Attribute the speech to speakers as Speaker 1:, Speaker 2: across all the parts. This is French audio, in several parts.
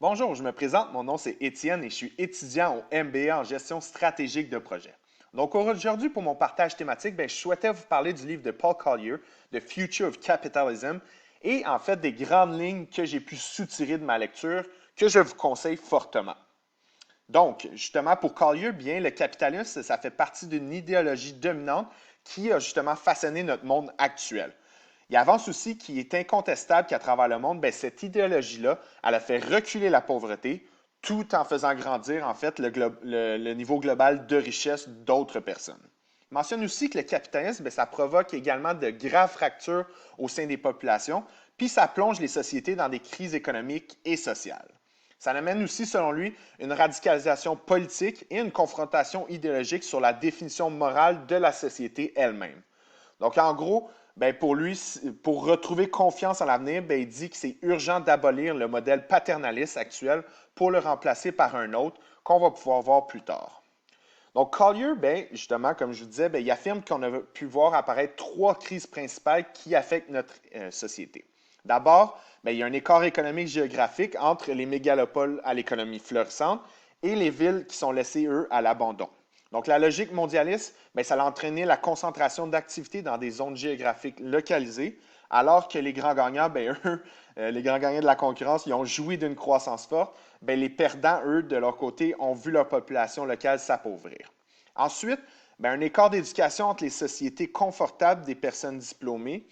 Speaker 1: Bonjour, je me présente, mon nom c'est Étienne et je suis étudiant au MBA en gestion stratégique de projet. Donc aujourd'hui, pour mon partage thématique, je souhaitais vous parler du livre de Paul Collier, The Future of Capitalism, et en fait des grandes lignes que j'ai pu soutirer de ma lecture que je vous conseille fortement. Donc, justement, pour Collier, bien, le capitalisme, ça fait partie d'une idéologie dominante qui a justement façonné notre monde actuel. Il avance aussi qu'il est incontestable qu'à travers le monde, cette idéologie-là, elle a fait reculer la pauvreté tout en faisant grandir, en fait, le niveau global de richesse d'autres personnes. Il mentionne aussi que le capitalisme, ça provoque également de graves fractures au sein des populations, puis ça plonge les sociétés dans des crises économiques et sociales. Ça amène aussi, selon lui, une radicalisation politique et une confrontation idéologique sur la définition morale de la société elle-même. Donc, en gros, pour lui, pour retrouver confiance en l'avenir, il dit que c'est urgent d'abolir le modèle paternaliste actuel pour le remplacer par un autre qu'on va pouvoir voir plus tard. Donc, Collier, justement, comme je vous disais, il affirme qu'on a pu voir apparaître trois crises principales qui affectent notre société. D'abord, il y a un écart économique géographique entre les mégalopoles à l'économie florissante et les villes qui sont laissées, eux, à l'abandon. Donc, la logique mondialiste, ça a entraîné la concentration d'activités dans des zones géographiques localisées, alors que les grands gagnants, eux, les grands gagnants de la concurrence, ils ont joui d'une croissance forte. Les perdants, eux, de leur côté, ont vu leur population locale s'appauvrir. Ensuite, un écart d'éducation entre les sociétés confortables des personnes diplômées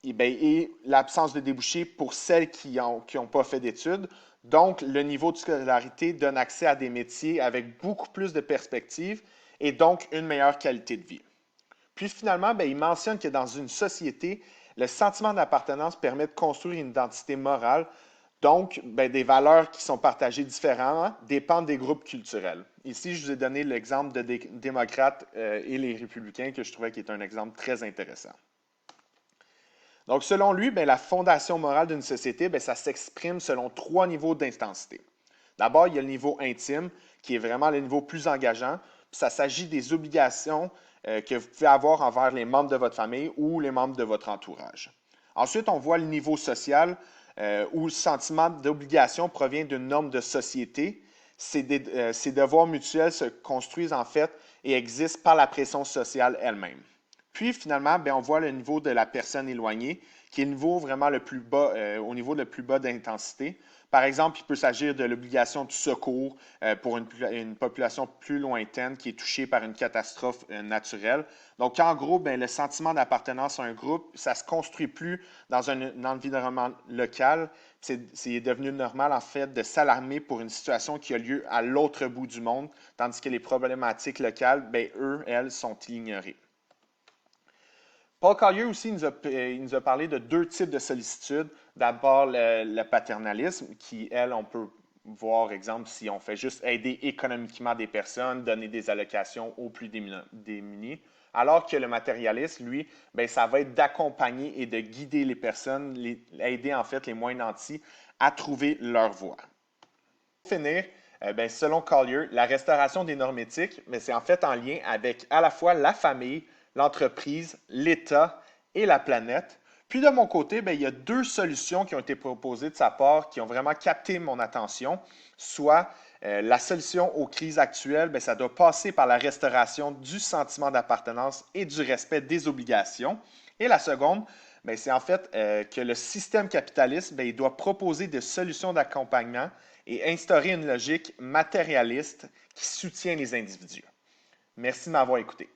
Speaker 1: et l'absence de débouchés pour celles qui n'ont pas fait d'études. Donc, le niveau de scolarité donne accès à des métiers avec beaucoup plus de perspectives et donc une meilleure qualité de vie. Puis finalement, il mentionne que dans une société, le sentiment d'appartenance permet de construire une identité morale. Donc, des valeurs qui sont partagées différemment dépendent des groupes culturels. Ici, je vous ai donné l'exemple des démocrates et les républicains que je trouvais qui est un exemple très intéressant. Donc, selon lui, la fondation morale d'une société, ça s'exprime selon trois niveaux d'intensité. D'abord, il y a le niveau intime, qui est vraiment le niveau plus engageant. Puis ça s'agit des obligations que vous pouvez avoir envers les membres de votre famille ou les membres de votre entourage. Ensuite, on voit le niveau social, où le sentiment d'obligation provient d'une norme de société. Ces devoirs mutuels se construisent en fait et existent par la pression sociale elle-même. Puis finalement, on voit le niveau de la personne éloignée, qui est le niveau vraiment le plus bas, au niveau le plus bas d'intensité. Par exemple, il peut s'agir de l'obligation de secours pour une population plus lointaine qui est touchée par une catastrophe naturelle. Donc, en gros, le sentiment d'appartenance à un groupe, ça ne se construit plus dans un environnement local. C'est devenu normal, en fait, de s'alarmer pour une situation qui a lieu à l'autre bout du monde, tandis que les problématiques locales, elles, sont ignorées. Paul Collier aussi il nous a parlé de deux types de sollicitude. D'abord, le paternalisme, qui, elle, on peut voir, exemple, si on fait juste aider économiquement des personnes, donner des allocations aux plus démunis. Alors que le matérialisme, lui, ça va être d'accompagner et de guider les personnes, aider en fait les moins nantis à trouver leur voie. Pour finir, selon Collier, la restauration des normes éthiques, c'est en fait en lien avec à la fois la famille, l'entreprise, l'État et la planète. Puis de mon côté, il y a deux solutions qui ont été proposées de sa part qui ont vraiment capté mon attention. Soit la solution aux crises actuelles, ça doit passer par la restauration du sentiment d'appartenance et du respect des obligations. Et la seconde, c'est en fait que le système capitaliste, il doit proposer des solutions d'accompagnement et instaurer une logique matérialiste qui soutient les individus. Merci de m'avoir écouté.